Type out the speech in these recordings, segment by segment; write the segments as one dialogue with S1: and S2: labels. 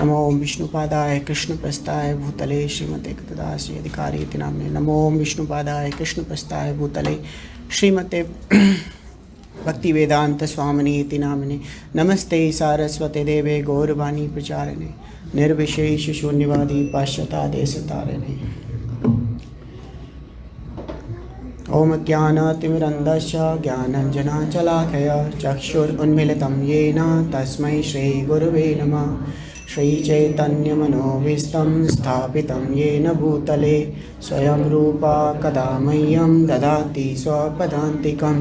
S1: नमो विष्णुपादाय कृष्णप्रस्थाय भूतले श्रीमते कृतदासी अधिकारी इति नाम्ने। नमो विष्णुपादाय कृष्णप्रस्थाय भूतले श्रीमते भक्तिवेदांत स्वामिने इति नाम्ने। नमस्ते सारस्वते देवे गौरवाणी प्रचारिणे निर्विशेष शून्यवादी पाश्चात्देशतारिणे। ओम ज्ञानतिमिरन्धस्य ज्ञानाञ्जनशलाकया चक्षुरुन्मीलितं येन तस्मै श्रीगुरुवे नमः। श्रीचैतन्यमनोभीष्टं स्थापितं येन भूतले स्वयं रूपा कदा मह्यं ददाति स्वपदान्तिकं।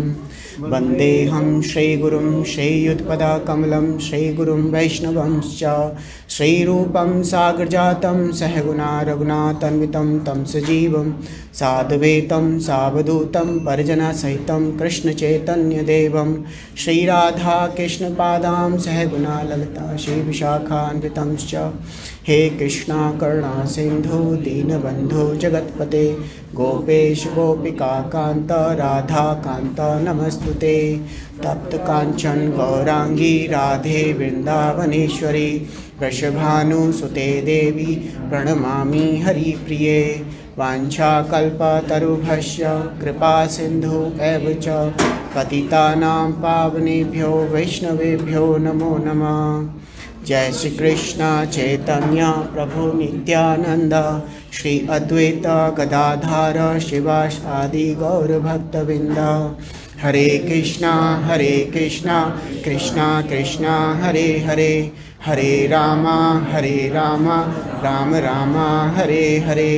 S1: वन्देऽहं श्रीगुरुं श्रीयुतपदाकमलं श्रीगुरुं वैष्णवंश्च श्रीरूपं सागरजातं सहगुणा रघुनाथान्वितं तं सजीवं साद्वैतं सावधूतं परिजनसहितं कृष्णचैतन्यदेवं श्रीराधाकृष्णपादां सहगुणा ललिता श्रीविशाखान्वितं च। हे कृष्णा करुणा सिंधु दीनबंधु जगत्पते गोपेश गोपिकाकांत राधाकांत नमस्तुते। तप्त कांचन गौरांगी राधे वृंदावनेश्वरी वृषभानुसुते देवी प्रणमामि हरिप्रिये। वाञ्छाकल्पतरुभ्यश्च कृपा सिंधु एव च पतितानां पावनेभ्यो वैष्णवेभ्यो नमो नमः। जय श्री कृष्ण चैतन्य प्रभु नित्यानंद श्री अद्वैत गदाधर शिवासादि गौर भक्तवृंद। हरे Krishna Krishna Krishna Hare Hare Hare Ram Ram Ram Hare Hare.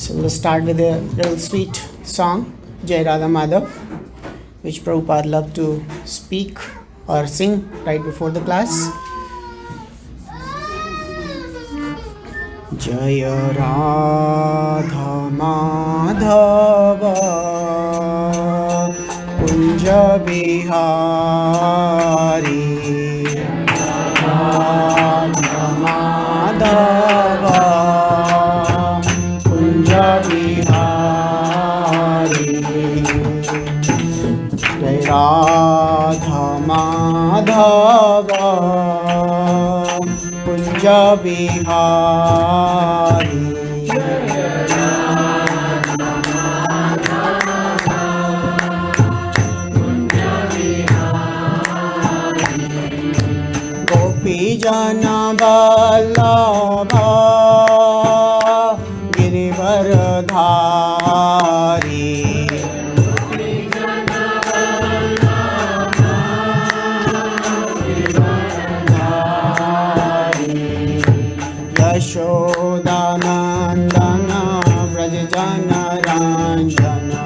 S1: So we'll start with a little sweet song, Jai Radha Madhav, which Prabhupada loved to speak or sing right before the class. Jai Radha Madhava Kunja Bihari Radha Madhava Jai Radha Madhava Kunja Bihari Gopi Jana Vallabha Girivaradhari Yashodanandana Vrajajana Ranjana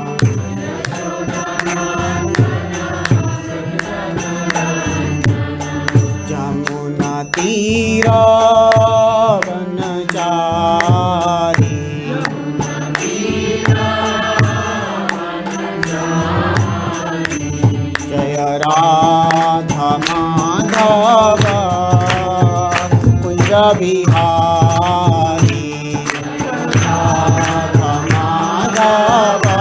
S1: Jamuna Tira Vanachari Jaya Radha Madhava Kunja Bihari Radha Madhava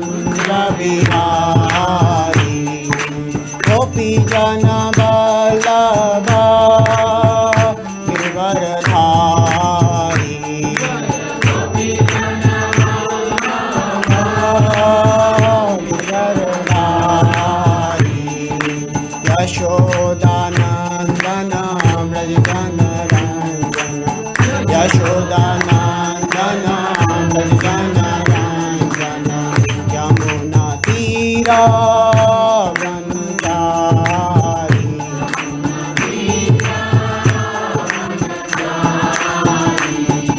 S1: Kunja Bihari Gopi Jana Vallabha Girivaradhari Yashodanandana Vrajajana Ranjana Yashodanandana Vrajajana Ranjana Yamuna Tira Vanachari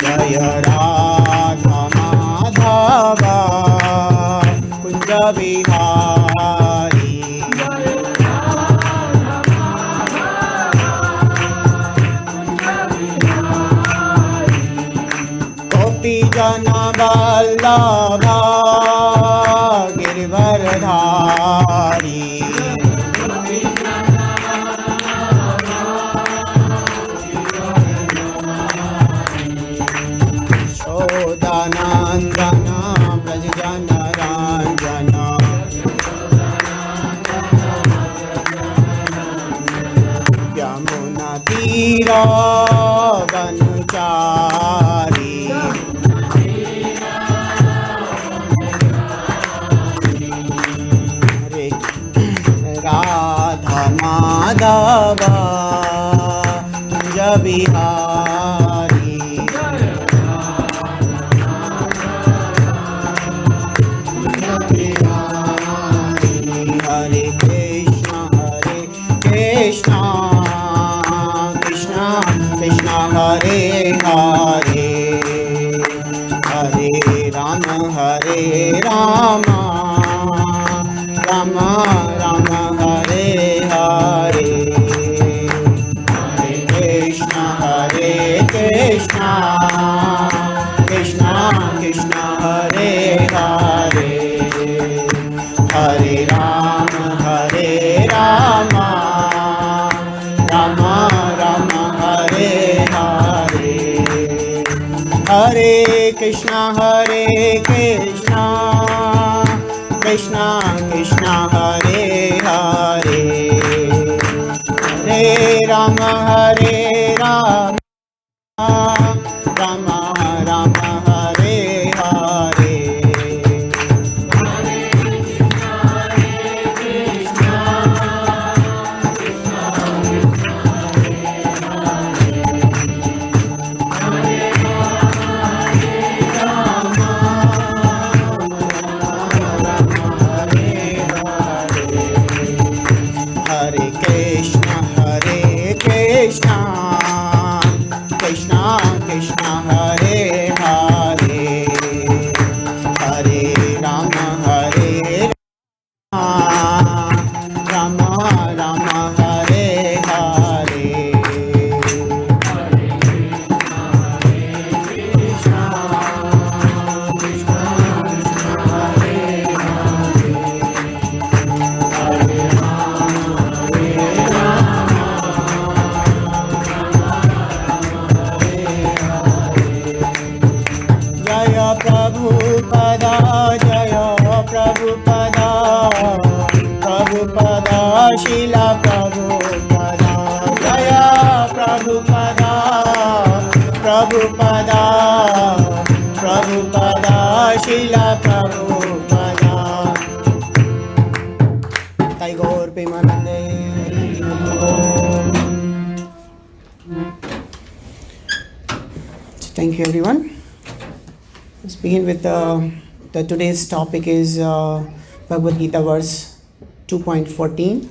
S1: Jaya Radha Madhava Kunja Bihari Gopi Jana Vallabha Girivaradhari Shodanandana Vrajajana Madhava Kunj Bihari हरे कृष्णा कृष्णा कृष्णा हरे हरे हरे राम राम राम हरे हरे हरे कृष्णा कृष्णा कृष्णा हरे हरे हरे राम राम राम हरे हरे हरे कृष्णा कृष्णा कृष्णा हरे हरे हरे राम राम राम हरे हरे हरे कृष्णा कृष्णा कृष्णा हरे हरे हरे राम राम हरे हरे जय प्रभुपदा प्रभुपदा शिला प्रभुपदा जय प्रभुपदा शिला प्रभुपदा ताई गौर प्रेमानंदे Thank you everyone. Let's begin with the today's topic is Bhagavad Gita verse 2.14.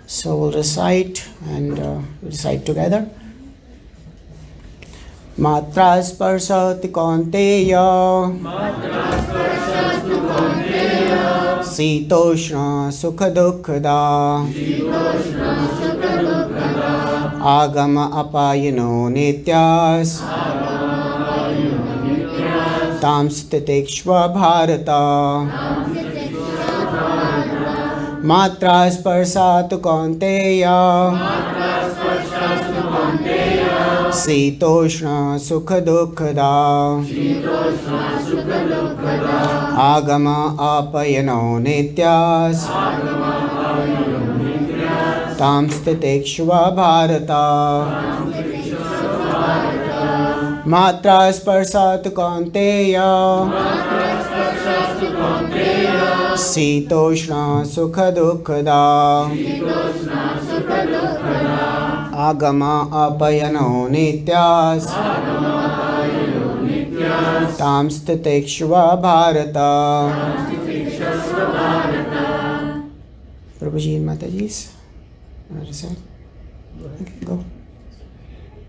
S1: So we'll recite and recite together. Matra sparsati kaunteya Sitoshna sukha dukkada Agama apayino nityas Tamstitikshva bharata Matra sparsatu kaunteya Sitoshna sukha dukkada Agama apayano nityas Tamstitikshva bharata Matra sparsatu kaunteya Sitoshna sukha dukkada Agama apayano nityas Tamstitikshva bharata Prabhuji and Mataji's okay, go.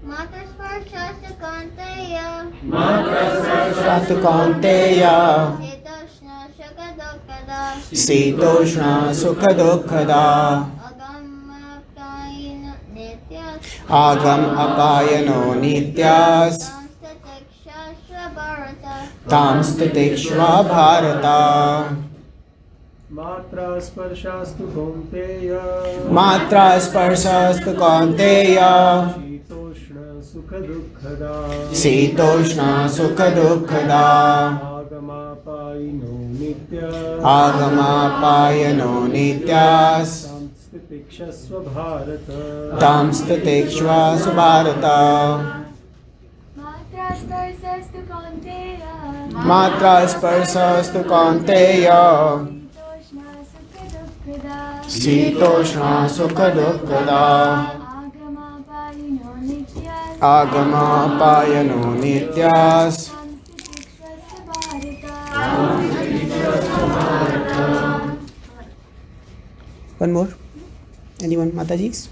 S2: Matra sparsatu kaunteya
S1: Sitoshna sukha dukkada Agam apayano nityas Tamstitikshva bharata
S3: Matra sparshastu kaunteya
S1: Sitoshna sukha dukkada Agama nityas Tamstitikshva bharata Matra sparshastu kaunteya शीतोष्णा सुखदुःखदा
S4: आगमापायिनो नित्यास्
S1: आगमापायनो नित्यास् One more. Anyone, Mataji's?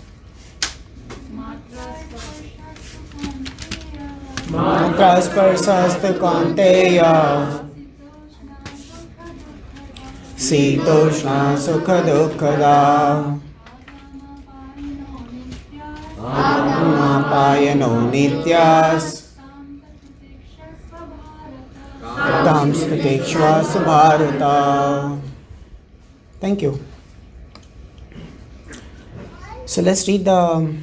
S1: Matra sparsasta kanteya Sitoshna sukha dukkada Agama nityas Tam Stikshvasa Bharata. Thank you. So let's read the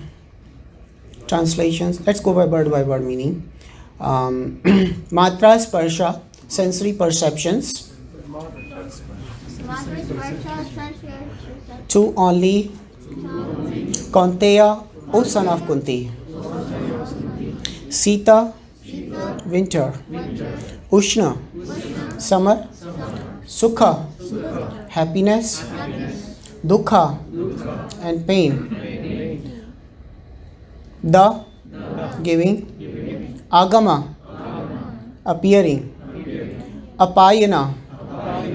S1: translations. Let's go by word meaning. Matra sparsha, sensory perceptions.
S2: Matra sparsha, sensory perception.
S1: Two only. Kaunteya, O son of Kunti. Sita, winter. Ushna, summer. Sukha, happiness. Dukha, and pain. The, giving. Agama, appearing. Apayana,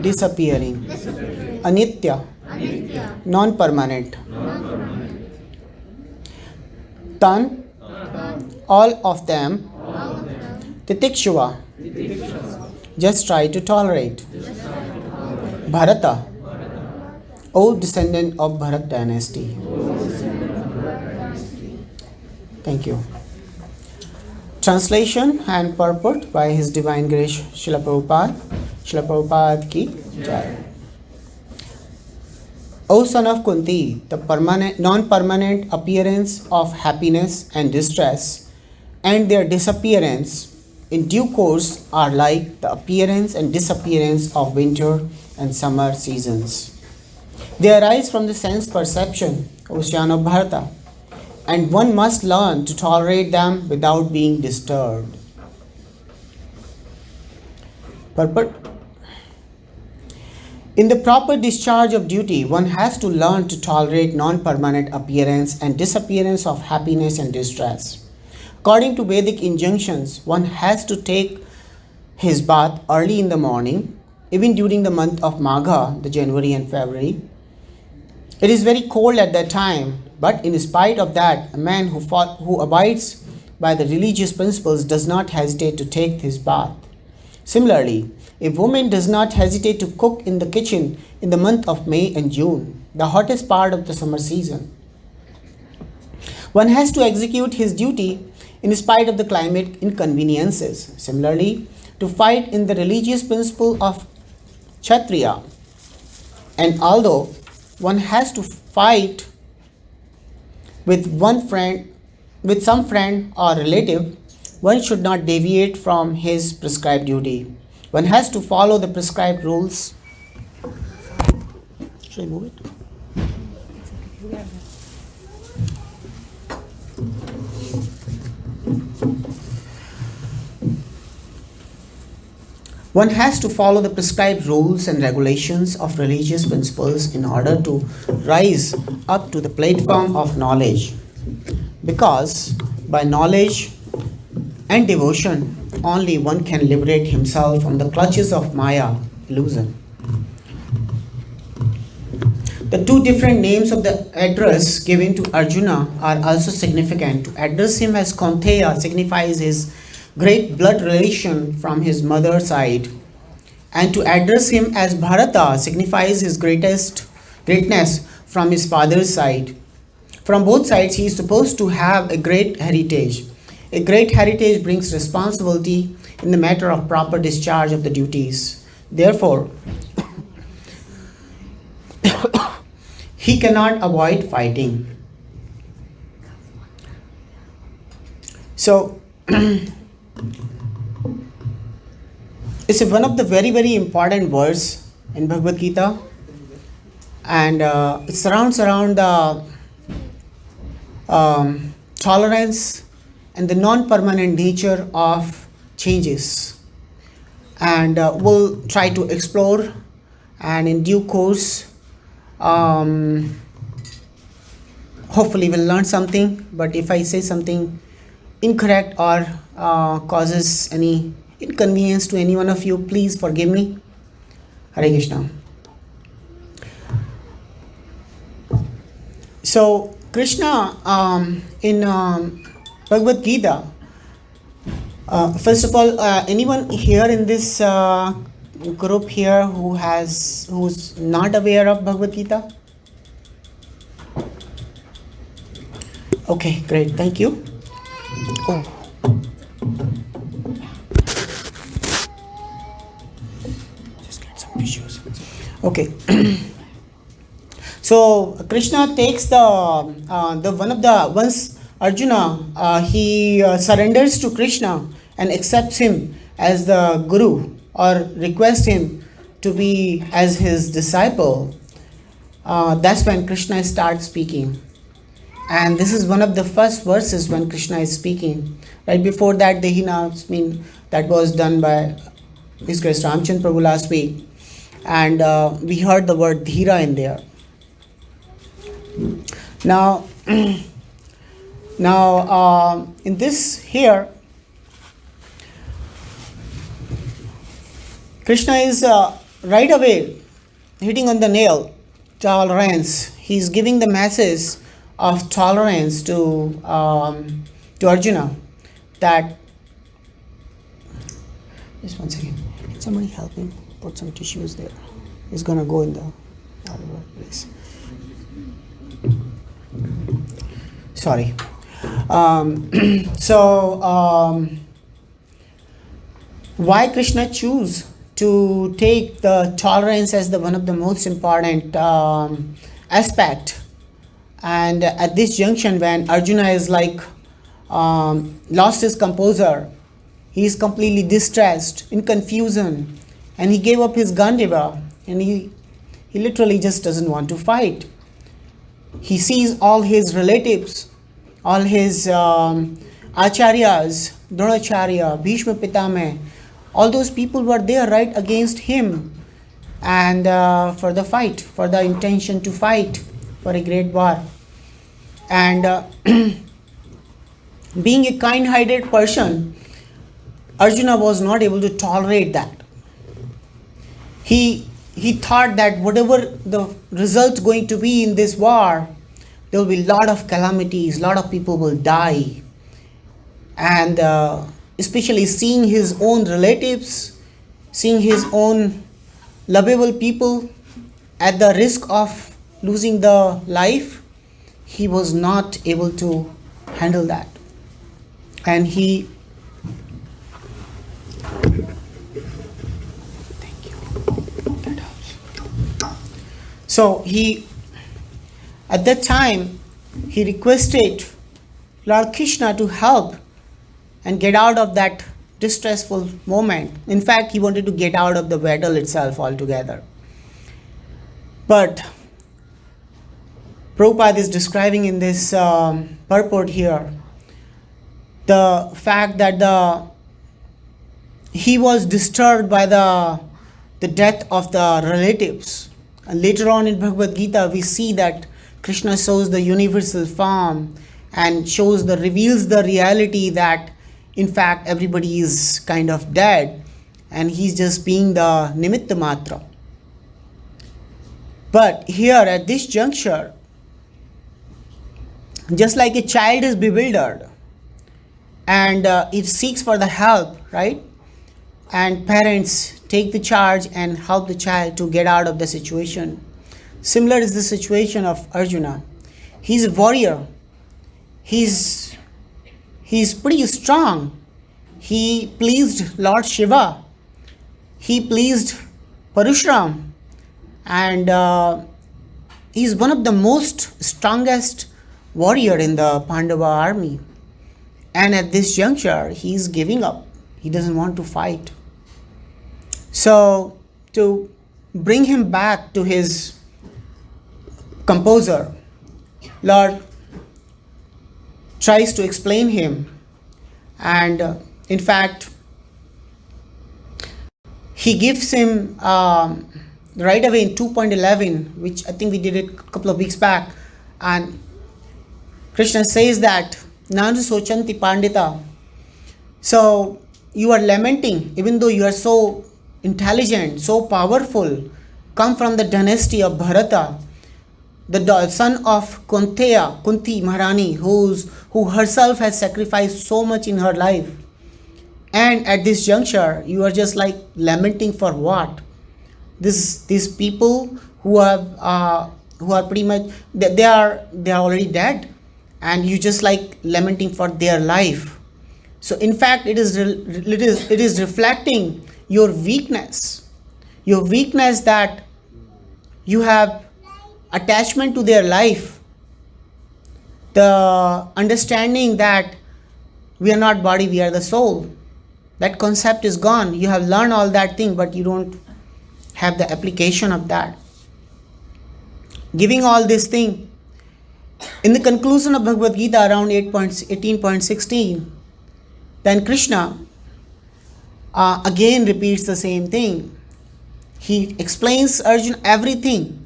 S1: disappearing. Anitya, non-permanent. Tan, all of them. Titikshva, just try to tolerate. Bharata, O descendant of Bharat dynasty. Thank you. Translation and purport by His Divine Grace Srila Prabhupada. Srila Prabhupada ki jai. O son of Kunti, the non-permanent appearance of happiness and distress and their disappearance in due course are like the appearance and disappearance of winter and summer seasons. They arise from the sense perception, ocean of Bharata, and one must learn to tolerate them without being disturbed. Purport. In the proper discharge of duty, one has to learn to tolerate non-permanent appearance and disappearance of happiness and distress. According to Vedic injunctions, one has to take his bath early in the morning, even during the month of Magha, the January and February. It is very cold at that time, but in spite of that, a man who abides by the religious principles does not hesitate to take his bath. Similarly, a woman does not hesitate to cook in the kitchen in the month of May and June, the hottest part of the summer season. One has to execute his duty in spite of the climate inconveniences. Similarly, to fight in the religious principle of Kshatriya, and although one has to fight with some friend or relative, one should not deviate from his prescribed duty. One has to follow the prescribed rules. Should I move it? One has to follow the prescribed rules and regulations of religious principles in order to rise up to the platform of knowledge. Because by knowledge and devotion, only one can liberate himself from the clutches of Maya, illusion. The two different names of the address given to Arjuna are also significant. To address him as Kaunteya signifies his great blood relation from his mother's side, and to address him as Bharata signifies his greatness from his father's side. From both sides, he is supposed to have a great heritage. A great heritage brings responsibility in the matter of proper discharge of the duties. Therefore, he cannot avoid fighting. So, it's one of the very, very important words in Bhagavad Gita, and it surrounds around the tolerance and the non-permanent nature of changes, and we'll try to explore and in due course Hopefully we'll learn something, but if I say something incorrect or causes any inconvenience to any one of you, please forgive me. Hare Krishna. So Krishna in Bhagavad Gita, first of all, anyone here in this group here who's not aware of Bhagavad Gita? Okay, great, thank you. Oh. Just get some tissues. Okay. So Krishna takes the one of the once Arjuna he surrenders to Krishna and accepts him as the guru or requests him to be as his disciple. That's when Krishna starts speaking, and this is one of the first verses when Krishna is speaking. Right before that, Dehina, that was done by His Grace Ramchandra Prabhu last week, and we heard the word Dhira in there. Now, in this here, Krishna is right away hitting on the nail, tolerance. He's giving the message of tolerance to Arjuna. That, just one second, can somebody help me put some tissues there? It's gonna go in the other place. Sorry. Why Krishna choose to take the tolerance as the one of the most important aspect? And at this junction, when Arjuna is like lost his composure, he is completely distressed, in confusion, and he gave up his Gandiva, and he literally just doesn't want to fight. He sees all his relatives, all his acharyas, Dronacharya, Bhishma Pitame, all those people were there right against him, and for the fight, for the intention to fight for a great war. And being a kind-hearted person, Arjuna was not able to tolerate that. He thought that whatever the result going to be in this war, there will be a lot of calamities, a lot of people will die. And especially seeing his own relatives, seeing his own lovable people at the risk of losing the life, he was not able to handle that. And he So at that time, he requested Lord Krishna to help and get out of that distressful moment. In fact, he wanted to get out of the battle itself altogether. But Prabhupada is describing in this purport here the fact that he was disturbed by the death of the relatives. And later on in Bhagavad Gita, we see that Krishna shows the universal form and reveals the reality that in fact everybody is kind of dead and he's just being the nimitta matra. But here at this juncture, just like a child is bewildered and it seeks for the help, right? And parents take the charge and help the child to get out of the situation. Similar is the situation of Arjuna. He's a warrior. He's pretty strong. He pleased Lord Shiva. He pleased Parashuram. And he's one of the most strongest warrior in the Pandava army. And at this juncture, he's giving up. He doesn't want to fight. So, to bring him back to his composer, Lord tries to explain him, and in fact, he gives him right away in 2.11, which I think we did it a couple of weeks back, and Krishna says that Nanu Sochanti Pandita. So you are lamenting, even though you are so intelligent, so powerful, come from the dynasty of Bharata, the son of Kunti Maharani, who herself has sacrificed so much in her life. And at this juncture, you are just like lamenting for what? These people who are pretty much they are already dead, and you just like lamenting for their life. So in fact, it is reflecting your weakness that you have attachment to their life, the understanding that we are not body, we are the soul. That concept is gone. You have learned all that thing, but you don't have the application of that. Giving all this thing, in the conclusion of Bhagavad Gita around 18.16, then Krishna again repeats the same thing. He explains Arjuna everything.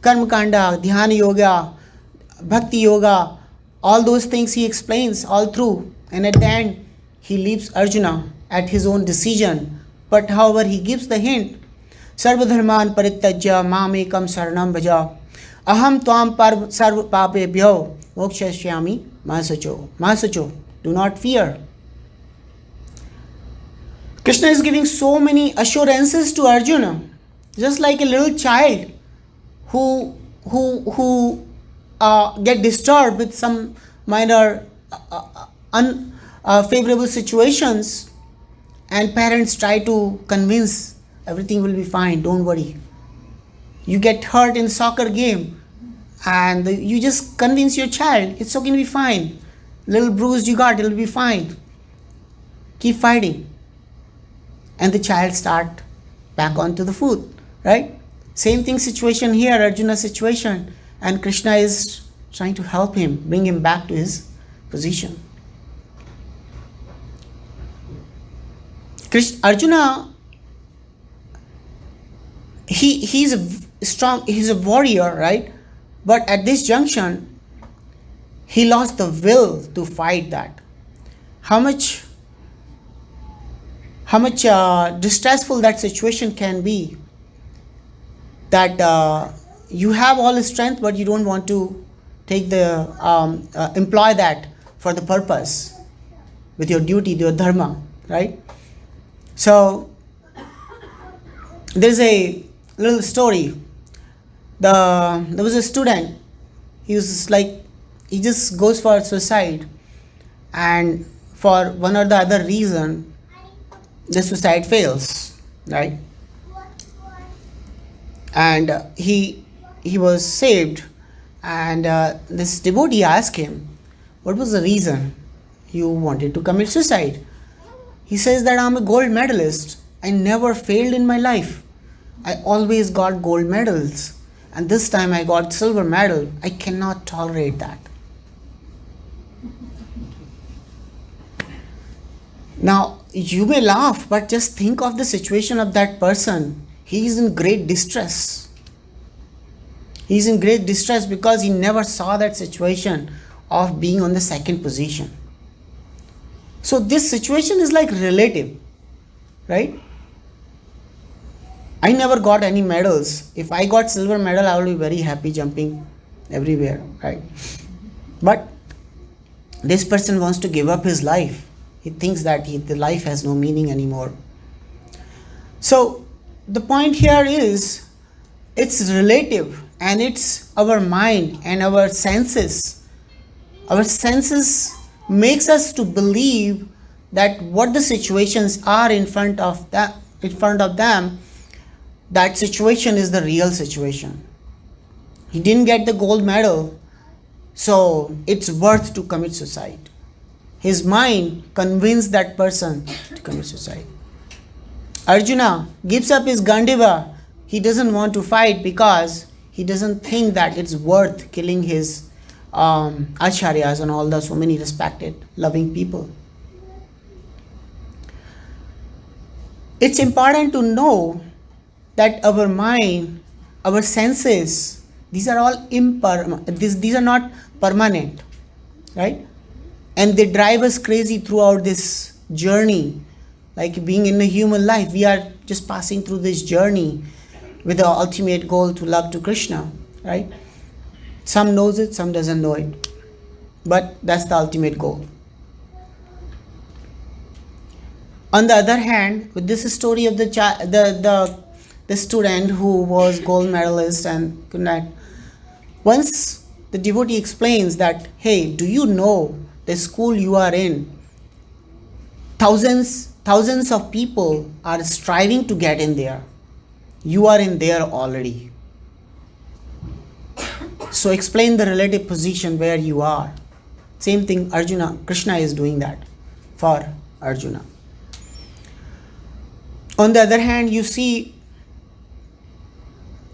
S1: Karma Kanda, Dhyana Yoga, Bhakti Yoga, all those things he explains all through. And at the end, he leaves Arjuna at his own decision. But however, he gives the hint. Sarva dharman parityajya mamekam saranam bhaja. Aham tvam sarva papebhyo mokshashyami masacho. Do not fear. Krishna is giving so many assurances to Arjuna, just like a little child who get disturbed with some minor unfavorable situations, and parents try to convince everything will be fine, don't worry. You get hurt in soccer game and you just convince your child it's going to be fine. Little bruise you got, it'll be fine. Keep fighting. And the child start back onto the food, right? Same thing situation here, Arjuna's situation, and Krishna is trying to help him, bring him back to his position. Arjuna, he's a strong, he's a warrior, right? But at this junction, he lost the will to fight that. How much distressful that situation can be, that you have all the strength but you don't want to take the employ that for the purpose with your duty, your dharma, right? So there's a little story. There was a student. He just goes for suicide, and for one or the other reason the suicide fails, right? And he was saved, and this devotee asked him, what was the reason you wanted to commit suicide? He says that I'm a gold medalist. I never failed in my life. I always got gold medals, and this time I got silver medal. I cannot tolerate that. Now, you may laugh, but just think of the situation of that person. He is in great distress. He is in great distress because he never saw that situation of being on the second position. So this situation is like relative, right? I never got any medals. If I got silver medal, I will be very happy jumping everywhere, right? But this person wants to give up his life. He thinks that the life has no meaning anymore. So the point here is, it's relative, and it's our mind and our senses. Our senses makes us to believe that what the situations are in front of them, that situation is the real situation. He didn't get the gold medal, so it's worth to commit suicide. His mind convinced that person to commit suicide. Arjuna gives up his Gandiva. He doesn't want to fight because he doesn't think that it's worth killing his acharyas and all the so many respected, loving people. It's important to know that our mind, our senses, these are all these are not permanent, right? And they drive us crazy throughout this journey. Like being in a human life, we are just passing through this journey with the ultimate goal to love to Krishna, right? Some knows it, some doesn't know it, but that's the ultimate goal. On the other hand, with this story of the student who was gold medalist and could not, once the devotee explains that, hey, do you know the school you are in, thousands of people are striving to get in there, you are in there already. So explain the relative position where you are. Same thing Arjuna, Krishna is doing that for Arjuna. On the other hand, you see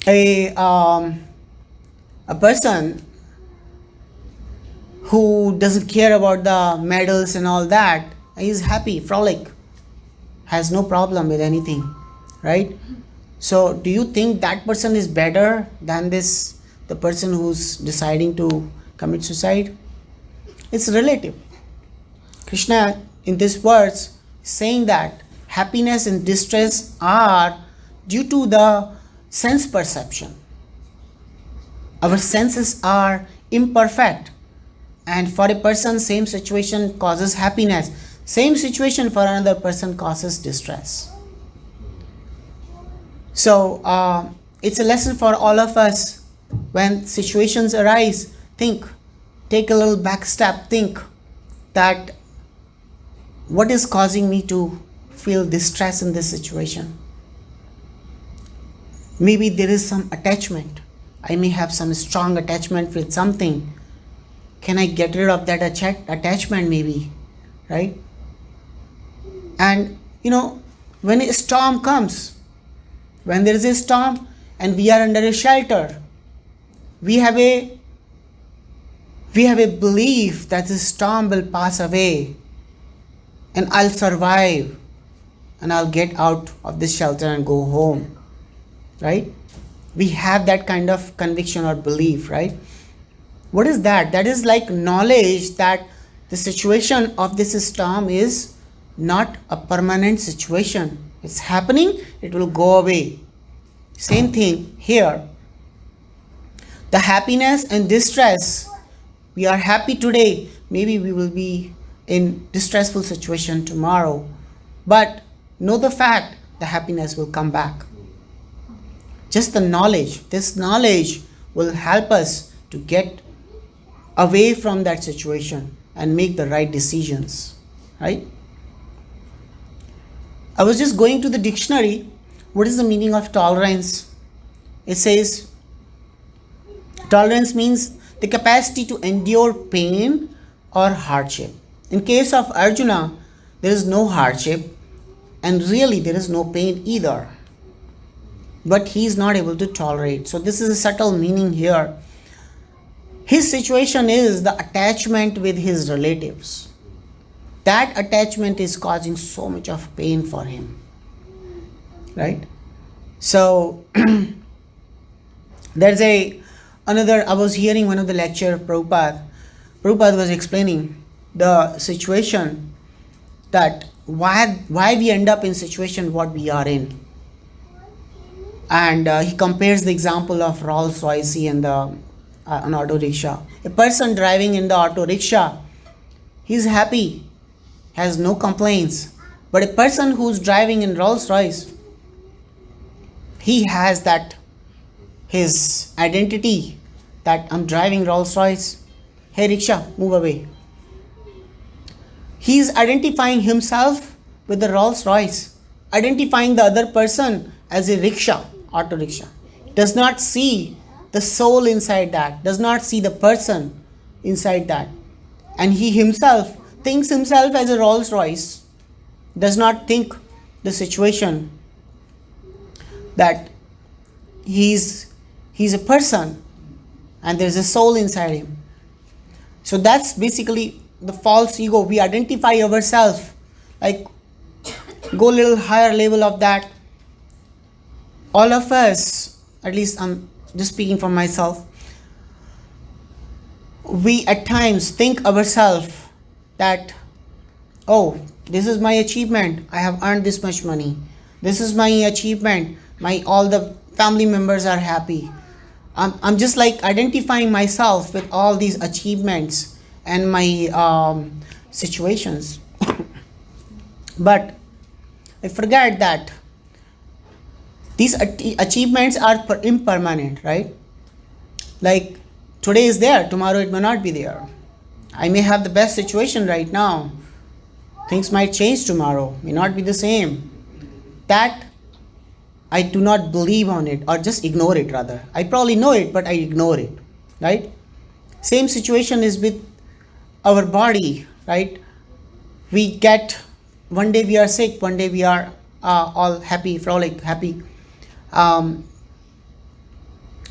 S1: a person who doesn't care about the medals and all that. He's happy, frolic, has no problem with anything, right? So do you think that person is better than the person who's deciding to commit suicide? It's relative. Krishna in this verse is saying that happiness and distress are due to the sense perception. Our senses are imperfect, and for a person, same situation causes happiness. Same situation for another person causes distress. So it's a lesson for all of us. When situations arise, think, take a little back step, think that what is causing me to feel distress in this situation. Maybe there is some attachment. I may have some strong attachment with something. Can I get rid of that attachment maybe, right? And when a storm comes, when there is a storm and we are under a shelter, we have a belief that the storm will pass away and I'll survive and I'll get out of this shelter and go home, right? We have that kind of conviction or belief, right? What is that? That is like knowledge that the situation of this storm is not a permanent situation. It's happening, it will go away. Same thing here. The happiness and distress, we are happy today, maybe we will be in distressful situation tomorrow, but know the fact the happiness will come back. Just the knowledge, this knowledge will help us to get away from that situation and make the right decisions, right? I was just going to the dictionary. What is the meaning of tolerance? It says tolerance means the capacity to endure pain or hardship. In case of Arjuna, there is no hardship and really there is no pain either, but he is not able to tolerate. So this is a subtle meaning here. His situation is the attachment with his relatives. That attachment is causing so much of pain for him, right? So there's another, I was hearing one of the lecture of Prabhupada. Prabhupada was explaining the situation that why we end up in situation what we are in. And he compares the example of Rolls Royce and an auto rickshaw. A person driving in the auto rickshaw, he's happy, has no complaints. But a person who's driving in Rolls Royce, he has that his identity that I'm driving Rolls Royce. Hey rickshaw, move away. He is identifying himself with the Rolls Royce, identifying the other person as a rickshaw, auto rickshaw. Does not see the soul inside that, does not see the person inside that. And he himself thinks himself as a Rolls Royce, does not think the situation that he's a person and there's a soul inside him. So that's basically the false ego. We identify ourselves, like go a little higher level of that. all of us, at least I'm just speaking for myself, we at times think ourselves that, oh, this is my achievement, I have earned this much money, this is my achievement, my all the family members are happy. I'm just like identifying myself with all these achievements and my situations. But I forget that these achievements are impermanent, right? Like today is there, tomorrow it may not be there. I may have the best situation right now, things might change tomorrow, may not be the same. That I do not believe on it, or just ignore it rather. I probably know it, but I ignore it, right? Same situation is with our body, right? We get, one day we are sick, one day we are all happy, frolic, happy.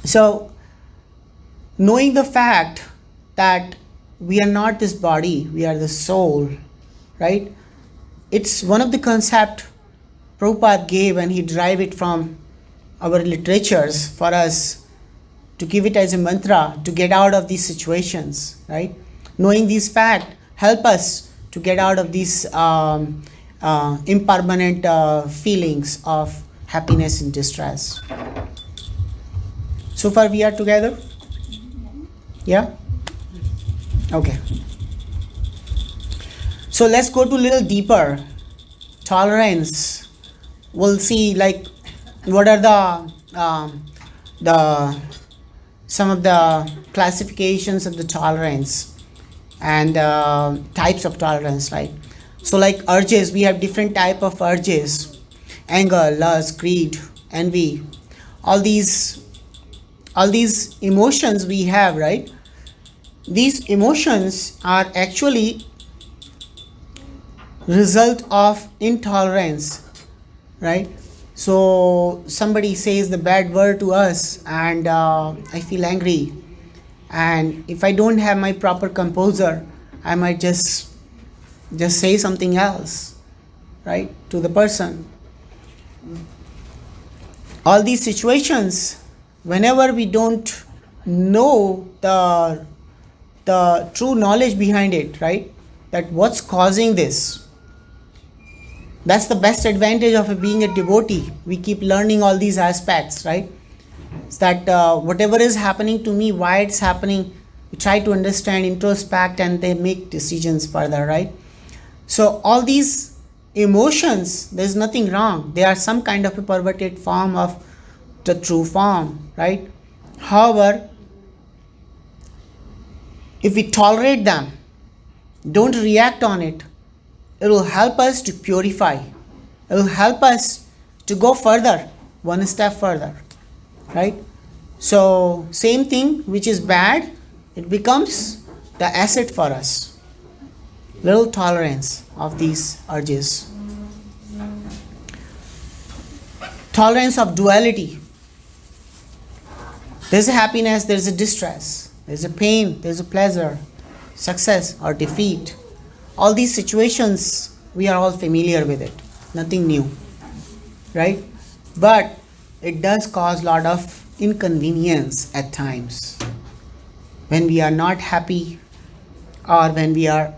S1: So knowing the fact that we are not this body, we are the soul, right? It's one of the concept Prabhupada gave, and he derived it from our literatures for us to give it as a mantra to get out of these situations, right? Knowing these facts help us to get out of these impermanent feelings of happiness and distress. So far we are together? Yeah? Okay. So let's go to a little deeper. Tolerance. We'll see like what are the some of the classifications of the tolerance and types of tolerance, right? So like urges, we have different type of urges: anger, lust, greed, envy, all these emotions we have, right? These emotions are actually result of intolerance, right? So somebody says the bad word to us and I feel angry, and if I don't have my proper composure, I might just say something else, right, to the person. All these situations, whenever we don't know the true knowledge behind it, right, that what's causing this, that's the best advantage of being a devotee. We keep learning all these aspects, right? It's that whatever is happening to me, why it's happening, we try to understand, introspect, and then make decisions further, right? So all these emotions, there's nothing wrong. They are some kind of a perverted form of the true form, right? However, if we tolerate them, don't react on it, it will help us to purify. It will help us to go further, one step further, right? So same thing which is bad, it becomes the asset for us. Little tolerance of these urges. Tolerance of duality. There's a happiness, there's a distress, there's a pain, there's a pleasure, success or defeat. All these situations, we are all familiar with it. Nothing new, right? But it does cause a lot of inconvenience at times. When we are not happy, or when we are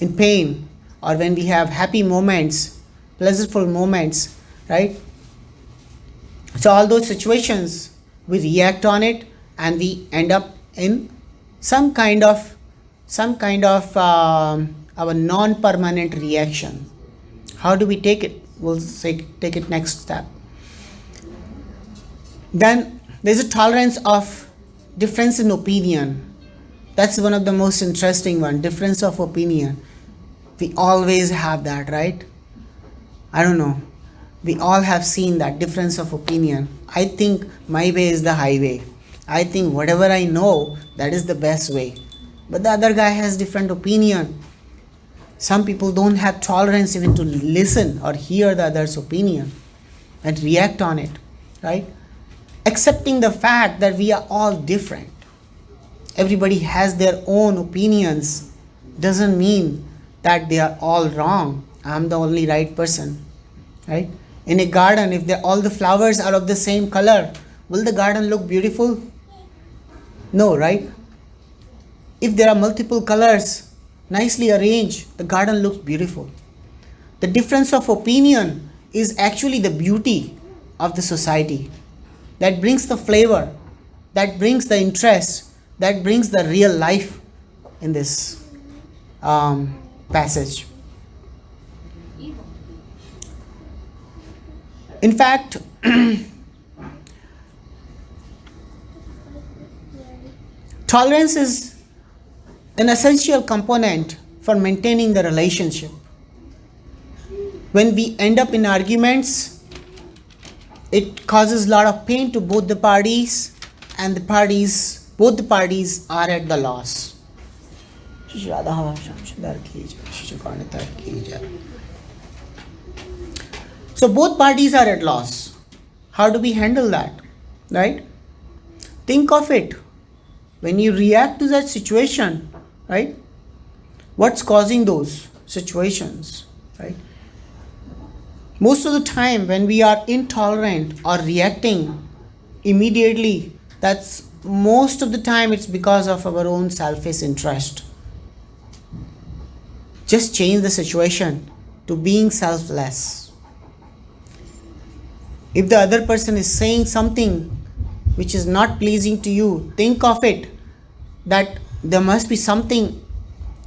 S1: in pain, or when we have happy moments, pleasurable moments, right? So all those situations, we react on it and we end up in some kind of our non-permanent reaction. How do we take it? We'll say take it next step. Then there's a tolerance of difference in opinion. That's one of the most interesting one. Difference of opinion. We always have that, right? I don't know. We all have seen that difference of opinion. I think my way is the highway. I think whatever I know, that is the best way. But the other guy has different opinion. Some people don't have tolerance even to listen or hear the other's opinion and react on it, right? Accepting the fact that we are all different. Everybody has their own opinions doesn't mean that they are all wrong. I'm the only right person, right? In a garden, if all the flowers are of the same color, will the garden look beautiful? No, right? If there are multiple colors nicely arranged, the garden looks beautiful. The difference of opinion is actually the beauty of the society. That brings the flavor, that brings the interest, that brings the real life in this passage. In fact, tolerance is an essential component for maintaining the relationship. When we end up in arguments, it causes a lot of pain to both the parties, and both the parties are at the loss. So both parties are at loss. How do we handle that? Right? Think of it. When you react to that situation, right? What's causing those situations, right? Most of the time when we are intolerant or reacting immediately, that's most of the time it's because of our own selfish interest. Just change the situation to being selfless. If the other person is saying something which is not pleasing to you, think of it that there must be something,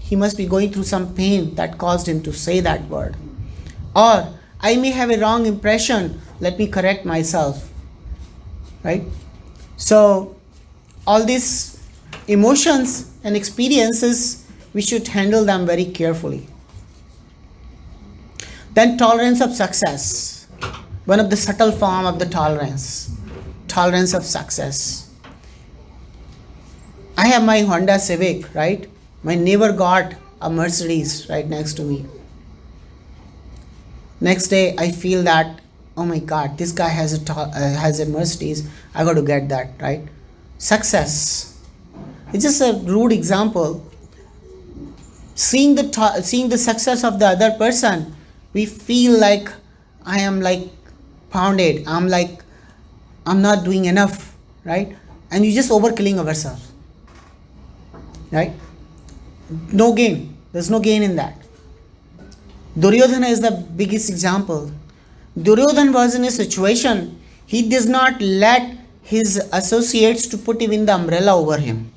S1: he must be going through some pain that caused him to say that word. Or I may have a wrong impression, let me correct myself. Right? So all these emotions and experiences, we should handle them very carefully. Then tolerance of success. One of the subtle form of the tolerance of success. I have my Honda Civic, right? My neighbor got a Mercedes right next to me. Next day I feel that, oh my God, this guy has a Mercedes, I got to get that, right? Success. It's just a rude example. Seeing the success of the other person, we feel like I am like pounded. I'm not doing enough, right? And you just overkilling ourselves, right? No gain. There's no gain in that. Duryodhana is the biggest example. Duryodhana was in a situation, he does not let his associates to put even the umbrella over him.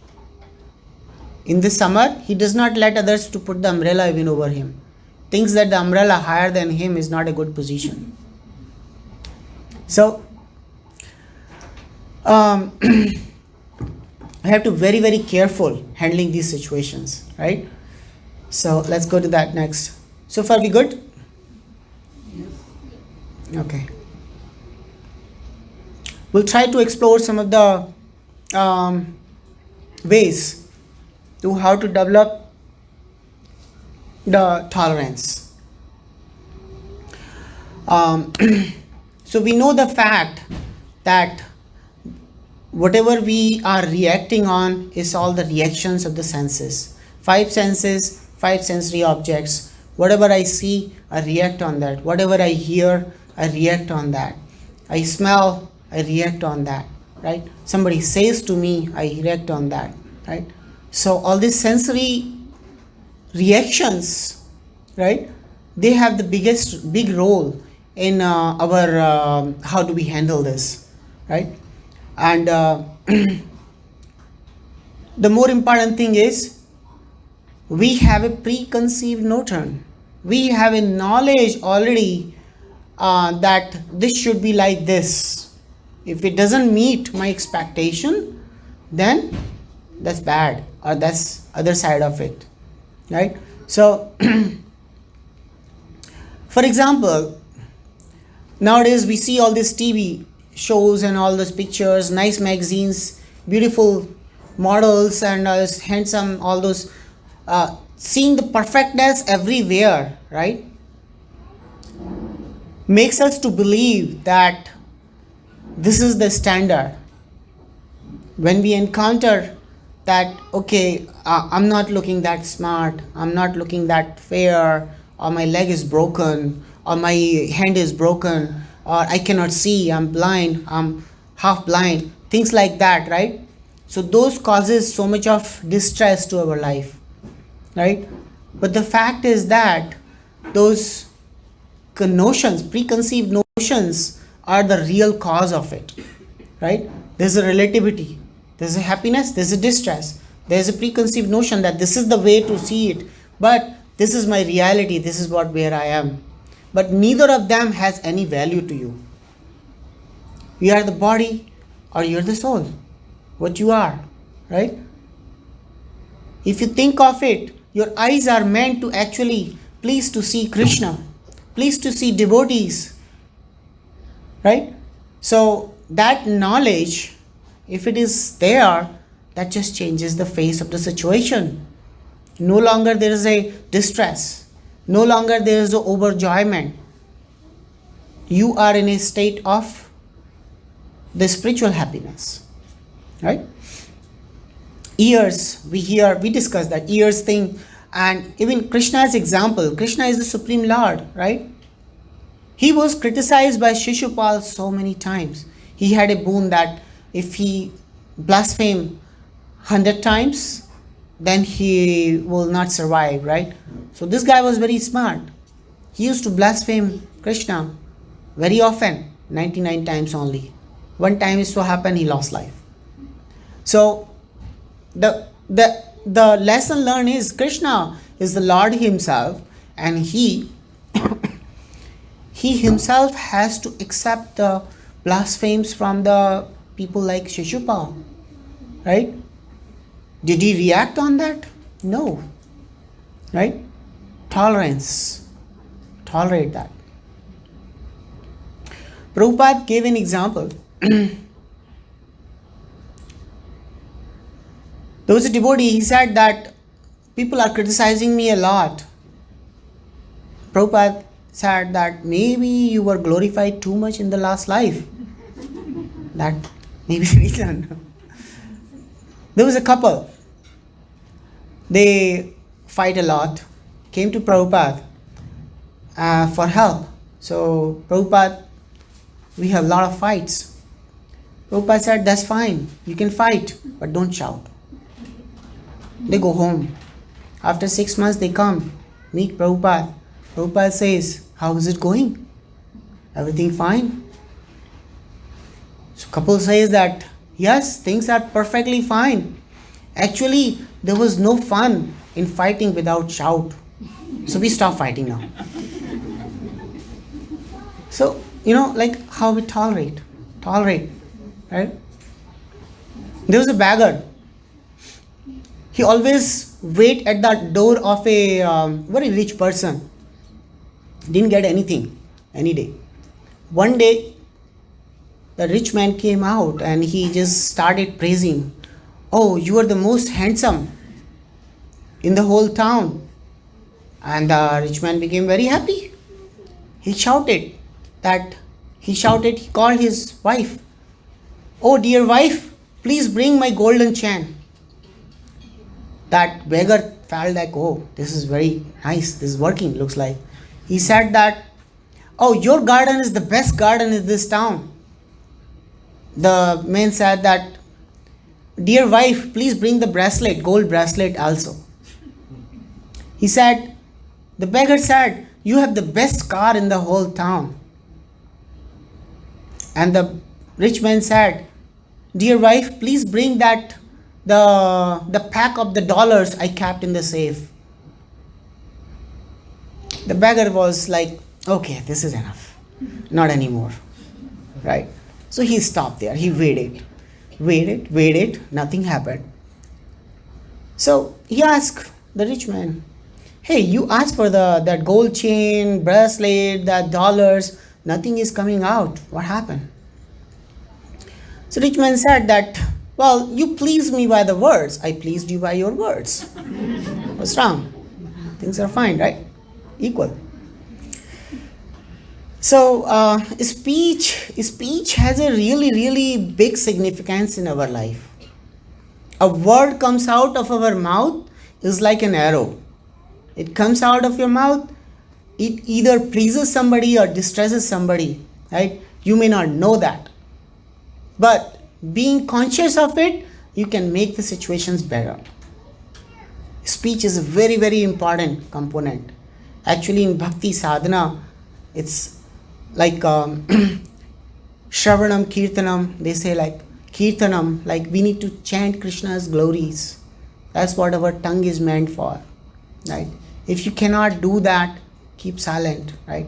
S1: In the summer, he does not let others to put the umbrella even over him. Thinks that the umbrella higher than him is not a good position. So, I have to be very, very careful handling these situations, right? So let's go to that next. So far we good? Okay. We'll try to explore some of the ways to how to develop the tolerance. So we know the fact that whatever we are reacting on is all the reactions of the senses. 5 senses, 5 sensory objects. Whatever I see, I react on that. Whatever I hear, I react on that. I smell, I react on that, right? Somebody says to me, I react on that, right? So all these sensory reactions, right? They have the big role in our how do we handle this, right? And the more important thing is we have a preconceived notion. We have a knowledge already that this should be like this. If it doesn't meet my expectation, then that's bad, or that's other side of it, right? So for example, nowadays we see all these TV shows and all those pictures, nice magazines, beautiful models and handsome, all those, seeing the perfectness everywhere, right? Makes us to believe that this is the standard. When we encounter that, okay, I'm not looking that smart, I'm not looking that fair, or my leg is broken, or my hand is broken, or I cannot see, I'm blind, I'm half blind, things like that, right? So those causes so much of distress to our life, right? But the fact is that those notions, preconceived notions, are the real cause of it, right? There's a relativity, there's a happiness, there's a distress, there's a preconceived notion that this is the way to see it, but this is my reality, this is what where I am. But neither of them has any value to you. You are the body or you're the soul, what you are, right? If you think of it, your eyes are meant to actually please to see Krishna, please to see devotees, right? So that knowledge, if it is there, that just changes the face of the situation. No longer there is a distress, no longer there is a overjoyment. You are in a state of the spiritual happiness, right? Ears, we discussed that ears thing, and even Krishna's example. Krishna is the Supreme Lord, right? He was criticized by Shishupal so many times. He had a boon that if he blasphemed 100 times, then he will not survive, right? So this guy was very smart. He used to blaspheme Krishna very often, 99 times only. One time it so happened he lost life. So the lesson learned is Krishna is the Lord himself, and he himself has to accept the blasphemies from the people like Shishupal, right? Did he react on that? No, right? Tolerance, tolerate that. Prabhupada gave an example. There was a devotee, he said that people are criticizing me a lot. Prabhupada said that maybe you were glorified too much in the last life. That may be the reason. There was a couple. They fight a lot, came to Prabhupada for help. So Prabhupada, we have a lot of fights. Prabhupada said, that's fine, you can fight, but don't shout. They go home. After 6 months they come, meet Prabhupada. Prabhupada says, how is it going? Everything fine? So couple says that, yes, things are perfectly fine. Actually, there was no fun in fighting without shout. So we stop fighting now. So, like how we tolerate, right? There was a beggar. He always wait at the door of a very rich person. Didn't get anything any day. One day, the rich man came out and he just started praising. Oh, you are the most handsome in the whole town. And the rich man became very happy. He called his wife. Oh, dear wife, please bring my golden chain. That beggar felt like, oh, this is very nice, this is working, looks like. He said that, oh, your garden is the best garden in this town. The man said that, dear wife, please bring the bracelet, gold bracelet also. He said, the beggar said, you have the best car in the whole town. And the rich man said, dear wife, please bring that the pack of the dollars I kept in the safe. The beggar was like, okay, this is enough. Not anymore. Right? So he stopped there. He waited. Nothing happened. So he asked the rich man, hey, you asked for that gold chain, bracelet, that dollars. Nothing is coming out. What happened? So rich man said that, well, you pleased me by the words. I pleased you by your words. What's wrong? Things are fine, right? Equal. So speech has a really big significance in our life. A word comes out of our mouth is like an arrow. It comes out of your mouth, it either pleases somebody or distresses somebody, right? You may not know that, but being conscious of it, you can make the situations better. Speech is a very, very important component. Actually, in bhakti sadhana, it's like Shravanam, Kirtanam, they say like Kirtanam, like we need to chant Krishna's glories. That's what our tongue is meant for, right? If you cannot do that, keep silent, right?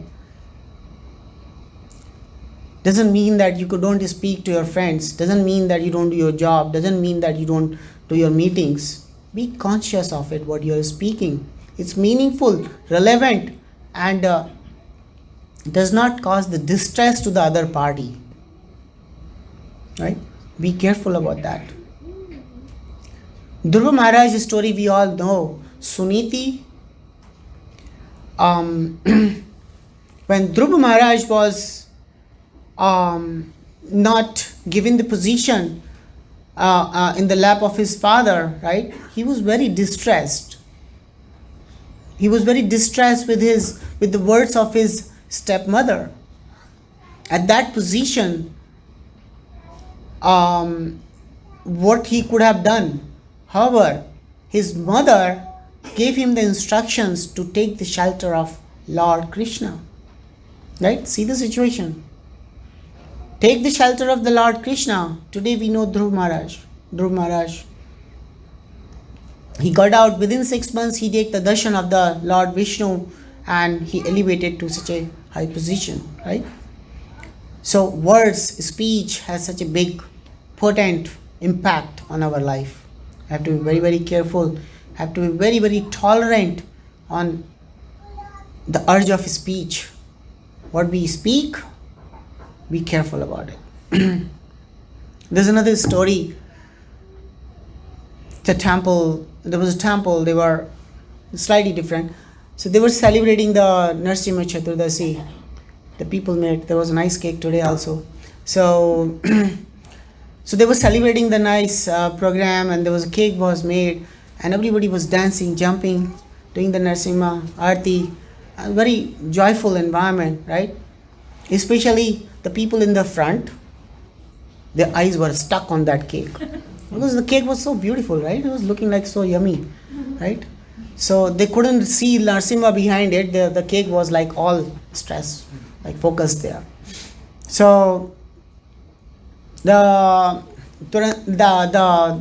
S1: Doesn't mean that you don't speak to your friends, doesn't mean that you don't do your job, doesn't mean that you don't do your meetings. Be conscious of it, what you are speaking. It's meaningful, relevant, and does not cause the distress to the other party, right? Be careful about that. Dhruva Maharaj's story we all know. Suniti, when Dhruva Maharaj was not given the position in the lap of his father, right? He was very distressed. He was very distressed with the words of his stepmother. At that position, what he could have done. However, his mother gave him the instructions to take the shelter of Lord Krishna. Right? See the situation. Take the shelter of the Lord Krishna. Today we know Dhruva Maharaj. Dhruva Maharaj. He got out within 6 months. He take the darshan of the Lord Vishnu and he elevated to such a high position. Right? So words, speech has such a big, potent impact on our life. Have to be very, very careful. Have to be very, very tolerant on the urge of speech. What we speak, be careful about it. There's another story. There was a temple, they were slightly different. So they were celebrating the Narasimha Chaturdasi. The people met. There was a nice cake today also. So so they were celebrating the nice program, and there was a cake was made, and everybody was dancing, jumping, doing the Narasimha Aarti. A very joyful environment, right? Especially the people in the front, their eyes were stuck on that cake. Because the cake was so beautiful, right? It was looking like so yummy, right? So they couldn't see Narasimha behind it. The cake was like all stress, like focused there. So the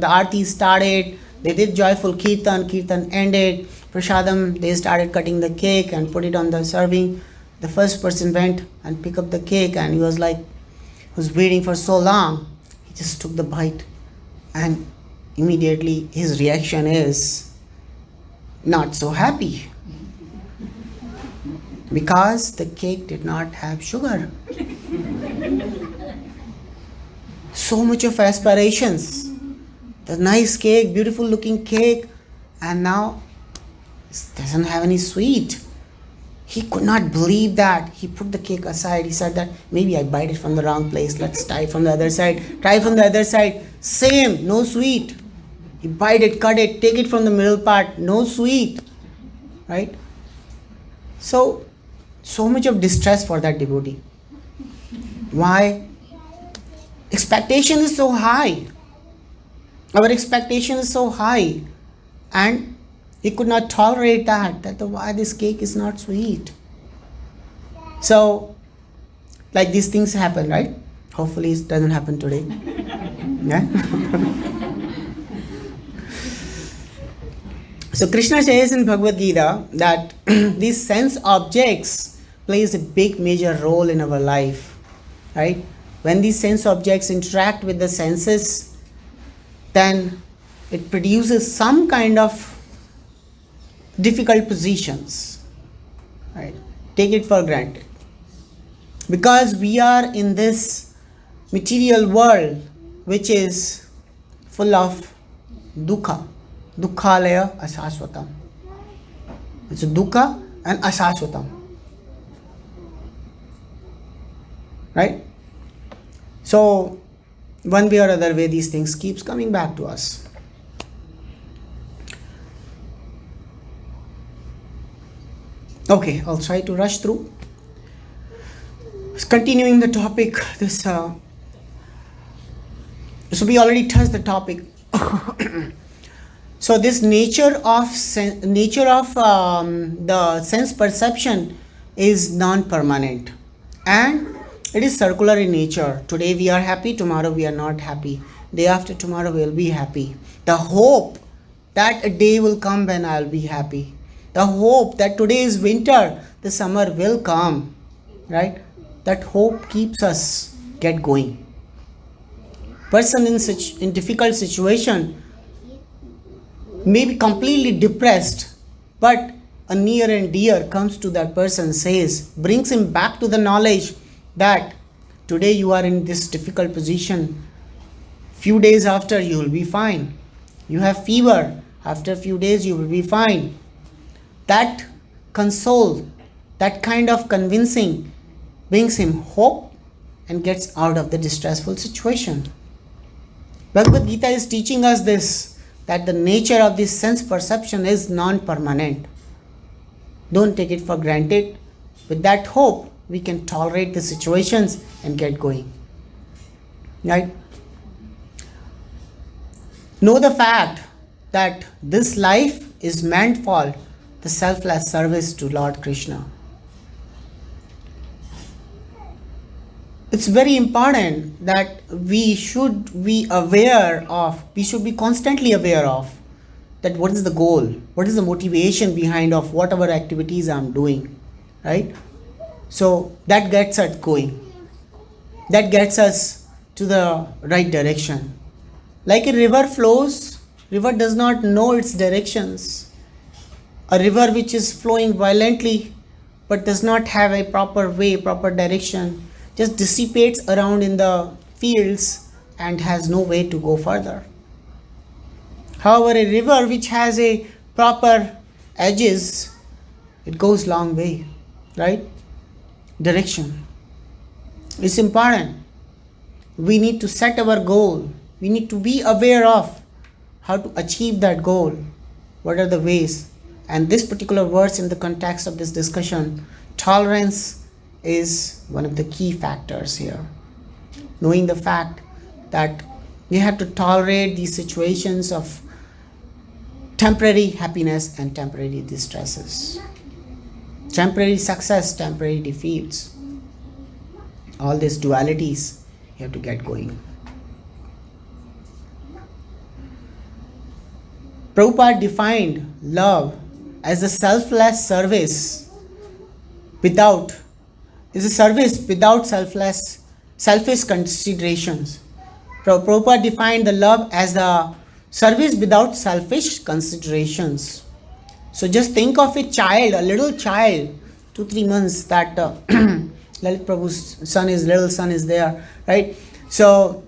S1: aarti started. They did joyful kirtan. Kirtan ended. Prasadam, they started cutting the cake and put it on the serving. The first person went and picked up the cake, and he was waiting for so long. He just took the bite, and immediately his reaction is not so happy because the cake did not have sugar. So much of aspirations. The nice cake, beautiful looking cake, and now it doesn't have any sweet. He could not believe that. He put the cake aside. He said that maybe I bite it from the wrong place. Let's try from the other side. Try from the other side. Same, no sweet. He bite it, cut it, take it from the middle part. No sweet. Right? So much of distress for that devotee. Why? Expectation is so high. Our expectation is so high. And he could not tolerate that why this cake is not sweet. So, like these things happen, right? Hopefully it doesn't happen today. Yeah? So Krishna says in Bhagavad Gita that these sense objects plays a big major role in our life, right? When these sense objects interact with the senses, then it produces some kind of difficult positions, right? Take it for granted. Because we are in this material world which is full of dukkha. Dukkhalaya asasvatam. It's dukkha and asasvatam. Right? So, one way or other way, these things keeps coming back to us. Okay, I'll try to rush through. Continuing the topic, so we already touched the topic. So this nature of the sense perception is non-permanent, and it is circular in nature. Today we are happy, tomorrow we are not happy. Day after tomorrow we will be happy. The hope that a day will come when I will be happy. The hope that today is winter, the summer will come, right? That hope keeps us get going. Person in difficult situation may be completely depressed, but a near and dear comes to that person, says, brings him back to the knowledge that today you are in this difficult position. Few days after you will be fine. You have fever. After a few days you will be fine. That console, that kind of convincing brings him hope and gets out of the distressful situation. Bhagavad Gita is teaching us this, that the nature of this sense perception is non-permanent. Don't take it for granted. With that hope, we can tolerate the situations and get going. Right? Know the fact that this life is meant for the selfless service to Lord Krishna. It's very important that we should be constantly aware of that what is the goal, what is the motivation behind of whatever activities I'm doing, right? So that gets us going. That gets us to the right direction. Like a river flows, river does not know its directions. A river which is flowing violently but does not have a proper way, proper direction, just dissipates around in the fields and has no way to go further. However, a river which has a proper edges, it goes long way, right? Direction. It's important. We need to set our goal. We need to be aware of how to achieve that goal. What are the ways? And this particular verse in the context of this discussion, tolerance is one of the key factors here. Knowing the fact that you have to tolerate these situations of temporary happiness and temporary distresses. Temporary success, temporary defeats. All these dualities, you have to get going. Prabhupada defined love as a selfless service without selfish considerations. Prabhupada defined the love as the service without selfish considerations. So just think of a child, a little child, 2-3 months, that Lalit Prabhu's little son is there, right? So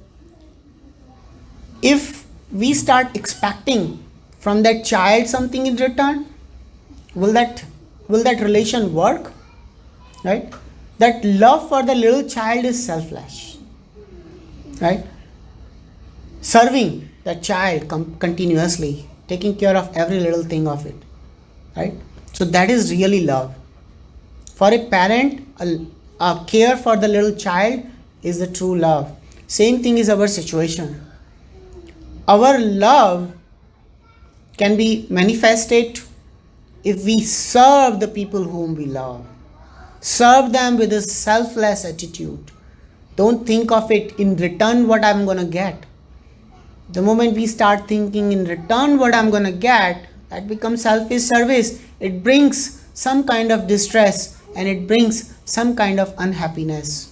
S1: if we start expecting from that child something in return, will that relation work? Right? That love for the little child is selfless. Right? Serving that child continuously, taking care of every little thing of it. Right? So that is really love. For a parent, a care for the little child is the true love. Same thing is our situation. Our love can be manifested if we serve the people whom we love. Serve them with a selfless attitude. Don't think of it in return what I'm going to get. The moment we start thinking in return what I'm going to get, that becomes selfish service. It brings some kind of distress and it brings some kind of unhappiness.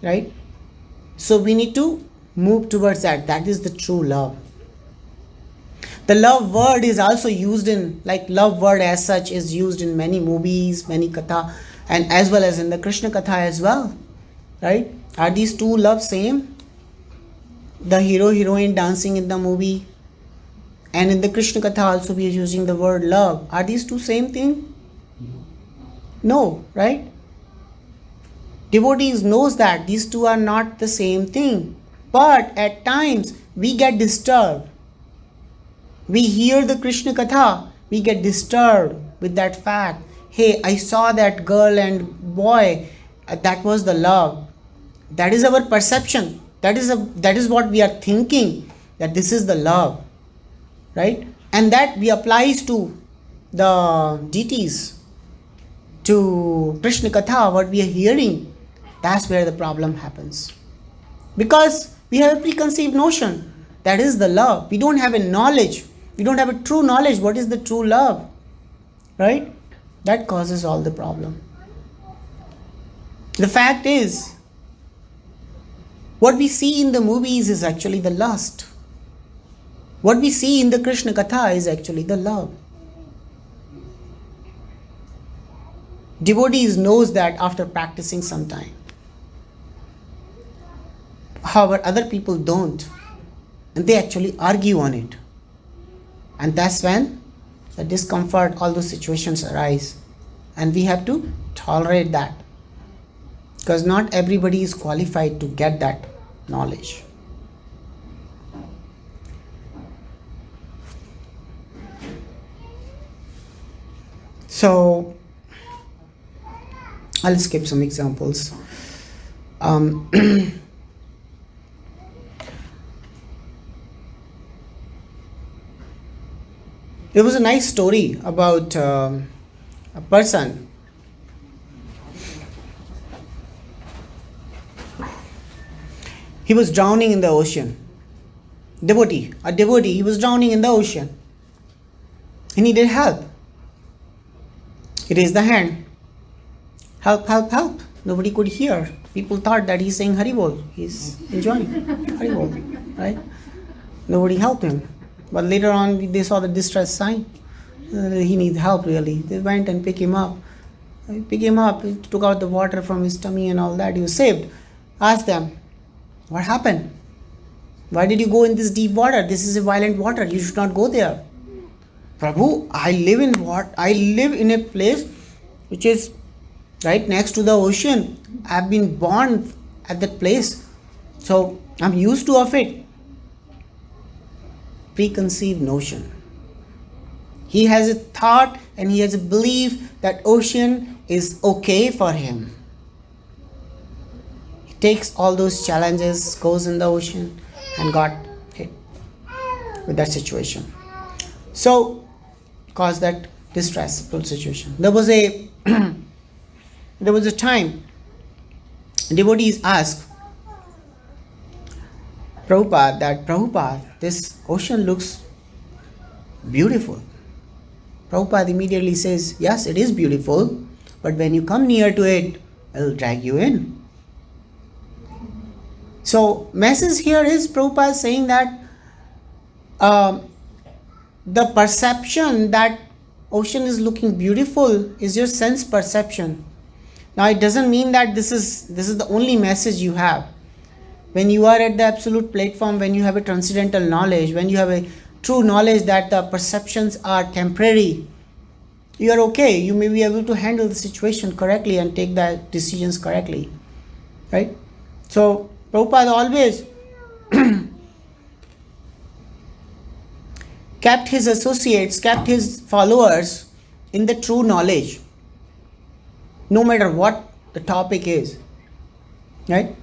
S1: Right? So we need to move towards that. That is the true love. The love word is also used in, like love word as such is used in many movies, many katha, and as well as in the Krishna katha as well. Right? Are these two love same? The hero heroine dancing in the movie and in the Krishna katha also we are using the word love. Are these two same thing? No, right? Devotees knows that these two are not the same thing. But at times we get disturbed. We hear the Krishna katha, we get disturbed with that fact. Hey, I saw that girl and boy that was the love. That is our perception. That is what we are thinking, that this is the love, right? And that we applies to the deities, to Krishna Katha, what we are hearing. That's where the problem happens. Because we have a preconceived notion. That is the love. We don't have a knowledge. We don't have a true knowledge. What is the true love? Right? That causes all the problem. The fact is, what we see in the movies is actually the lust. What we see in the Krishna Katha is actually the love. Devotees knows that after practicing some time. However, other people don't. And they actually argue on it. And that's when the discomfort, all those situations arise. And we have to tolerate that. Because not everybody is qualified to get that knowledge. So, I'll skip some examples. There was a nice story about a person. He was drowning in the ocean. A devotee, he was drowning in the ocean. He needed help. He raised the hand. Help, help, help. Nobody could hear. People thought that he's saying Haribol. He's enjoying Haribol, right? Nobody helped him. But later on, they saw the distress sign. He needs help, really. They went and picked him up. He took out the water from his tummy and all that. He was saved. Asked them, what happened? Why did you go in this deep water? This is a violent water. You should not go there. Prabhu, I live in a place which is right next to the ocean. I've been born at that place. So I'm used to of it. Preconceived notion. He has a thought and he has a belief that ocean is okay for him. He takes all those challenges, goes in the ocean and got hit with that situation. So, caused that distressful situation. There was a time devotees asked Prabhupada, this ocean looks beautiful. Prabhupada immediately says, yes, it is beautiful, but when you come near to it, it'll drag you in. So, message here is Prabhupada saying that the perception that ocean is looking beautiful is your sense perception. Now, it doesn't mean that this is the only message you have. When you are at the absolute platform, when you have a transcendental knowledge, when you have a true knowledge that the perceptions are temporary, you are okay. You may be able to handle the situation correctly and take the decisions correctly. Right? So, Prabhupada always kept his associates, kept his followers in the true knowledge, no matter what the topic is. Right?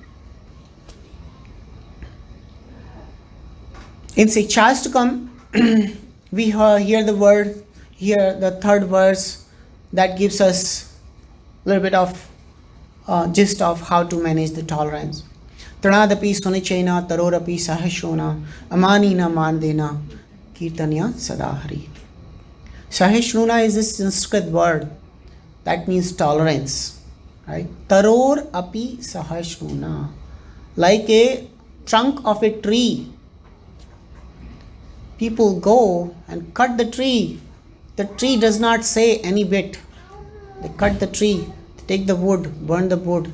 S1: In Shiksha to come, we hear the third verse that gives us a little bit of gist of how to manage the tolerance. Tranadapi sunichena tarorapi sahashrona amanina mandena kirtanya sadahari. Sahashrona is this Sanskrit word that means tolerance. Right? Taror api sahashrona. Like a trunk of a tree. People go and cut the tree. The tree does not say any bit. They cut the tree, they take the wood, burn the wood.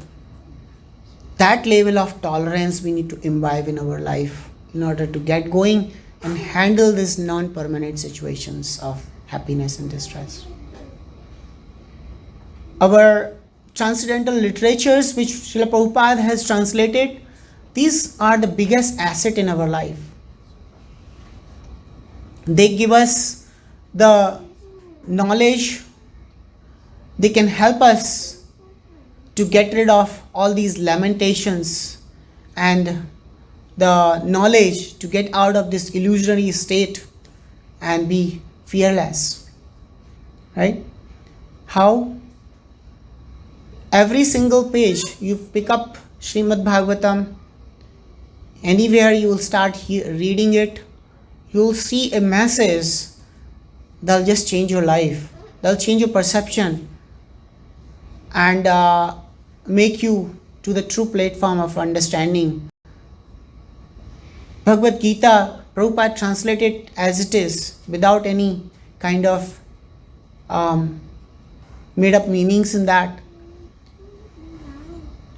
S1: That level of tolerance we need to imbibe in our life in order to get going and handle these non-permanent situations of happiness and distress. Our transcendental literatures which Srila Prabhupada has translated, these are the biggest asset in our life. They give us the knowledge. They can help us to get rid of all these lamentations and the knowledge to get out of this illusionary state and be fearless. Right? How? Every single page you pick up Srimad Bhagavatam, anywhere you will start reading it, you will see a message that'll just change your life. That'll change your perception and make you to the true platform of understanding. Bhagavad Gita, Prabhupada translated as it is without any kind of made up meanings in that.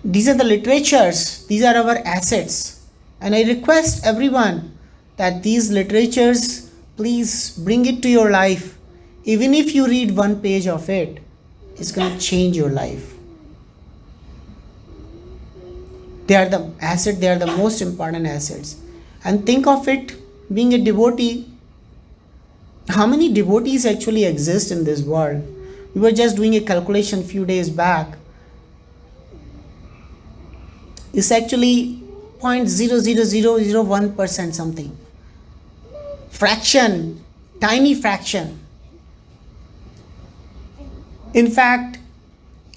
S1: These are the literatures, these are our assets. And I request everyone that these literatures, please bring it to your life. Even if you read one page of it, it's going to change your life. They are the asset, they are the most important assets. And think of it being a devotee. How many devotees actually exist in this world? We were just doing a calculation a few days back. It's actually 0.00001% something. Fraction, tiny fraction. In fact,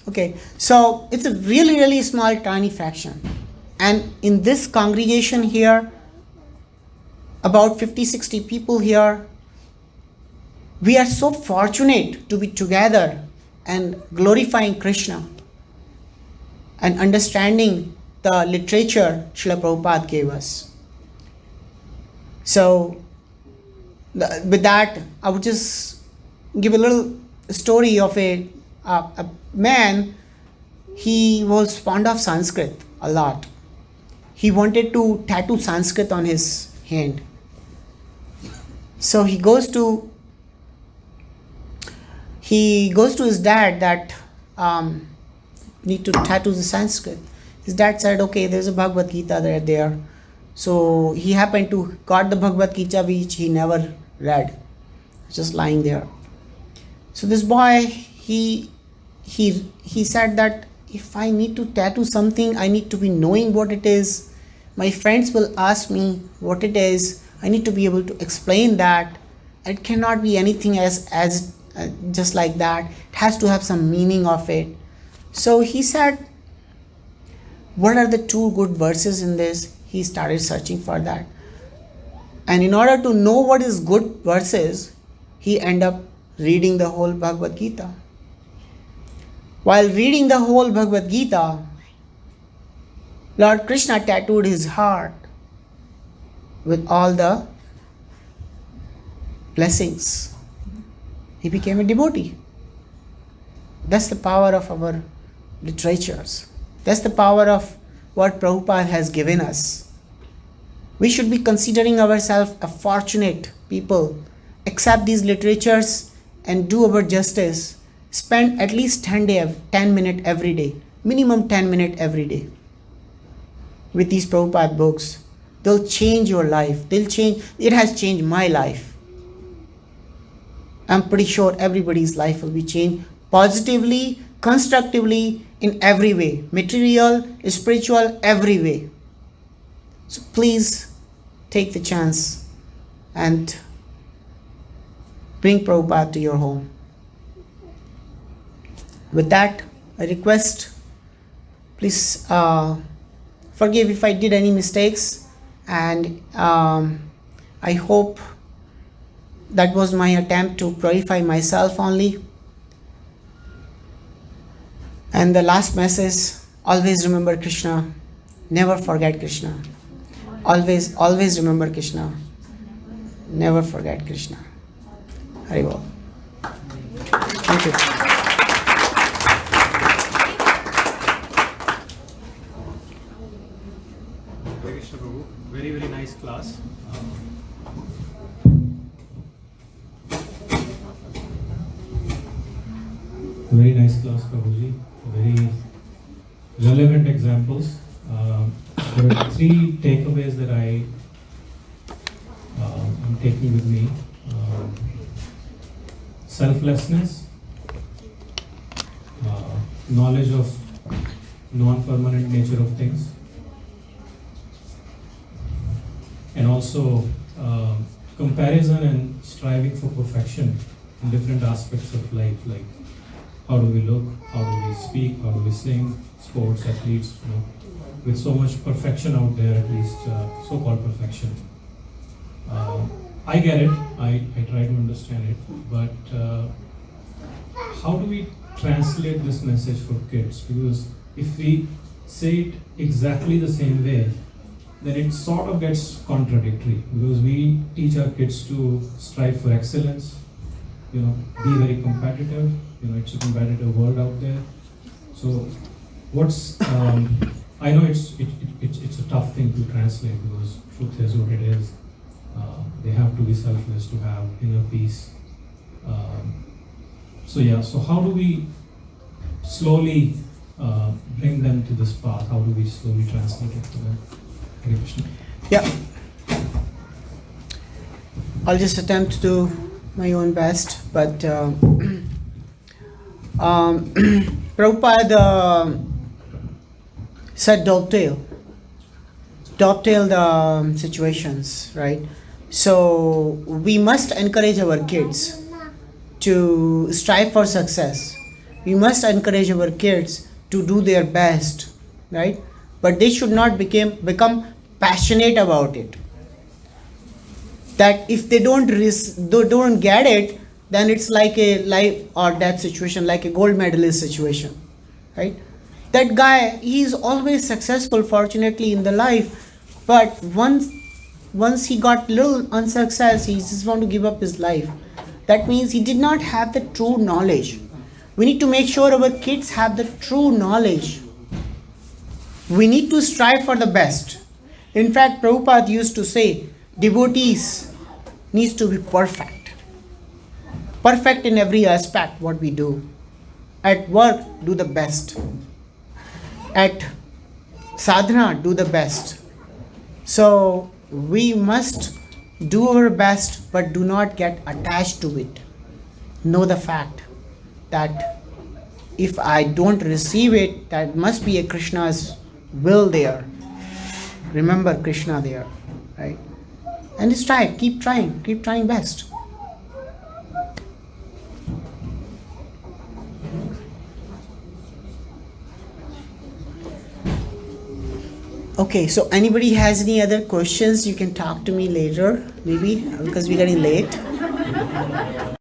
S1: okay, so it's a really, really small, tiny fraction. And in this congregation here, about 50-60 people here, we are so fortunate to be together and glorifying Krishna and understanding the literature Srila Prabhupada gave us. So, with that, I would just give a little story of a man. He was fond of Sanskrit a lot. He wanted to tattoo Sanskrit on his hand. So he goes to his dad that need to tattoo the Sanskrit. His dad said, okay, there's a Bhagavad Gita there. So he happened to got the Bhagavad Gita which he never read, just lying there. So this boy, he said that if I need to tattoo something, I need to be knowing what it is. My friends will ask me what it is. I need to be able to explain that. It cannot be anything as just like that. It has to have some meaning of it. So he said, what are the two good verses in this? He started searching for that. And in order to know what is good verses, he ended up reading the whole Bhagavad Gita. While reading the whole Bhagavad Gita, Lord Krishna tattooed his heart with all the blessings. He became a devotee. That's the power of our literatures. That's the power of what Prabhupada has given us. We should be considering ourselves a fortunate people. Accept these literatures and do our justice. Spend at least 10 minutes every day. Minimum 10 minutes every day with these Prabhupada books. They'll change your life. It has changed my life. I'm pretty sure everybody's life will be changed positively, constructively, in every way. Material, spiritual, every way. So please take the chance and bring Prabhupada to your home. With that, I request, please forgive if I did any mistakes, and I hope that was my attempt to purify myself only. And the last message, always remember Krishna, never forget Krishna. Always remember Krishna, never forget Krishna. Hari Bol. Thank you.
S4: Krishna Prabhu, very, very nice class. Very nice class, Prabhuji. Very relevant examples. There are three takeaways that I'm taking with me. Selflessness, knowledge of non-permanent nature of things, and also comparison and striving for perfection in different aspects of life, like how do we look, how do we speak, how do we sing, sports, athletes, with so much perfection out there, at least so-called perfection. I get it, I try to understand it, but how do we translate this message for kids? Because if we say it exactly the same way, then it sort of gets contradictory, because we teach our kids to strive for excellence, be very competitive, it's a competitive world out there. So what's, I know it's a tough thing to translate, because truth is what it is. They have to be selfless to have inner peace. So how do we slowly bring them to this path? How do we slowly translate it to them? Hare Krishna.
S1: Yeah. I'll just attempt to do my own best, but Prabhupada said dovetail the situations, right? So we must encourage our kids to strive for success. We must encourage our kids to do their best, right? But they should not become passionate about it. That if they don't get it, then it's like a life or death situation, like a gold medalist situation, right? That guy, he's always successful, fortunately, in the life, but once he got little unsuccess, he just want to give up his life. That means he did not have the true knowledge. We need to make sure our kids have the true knowledge. We need to strive for the best. In fact, Prabhupada used to say, devotees needs to be perfect. Perfect in every aspect what we do. At work, do the best. At sadhana, do the best. So we must do our best, but do not get attached to it. Know the fact that if I don't receive it, that must be a Krishna's will there. Remember Krishna there, right? And strive, keep trying best. Okay, so anybody has any other questions, you can talk to me later, maybe, because we're getting late.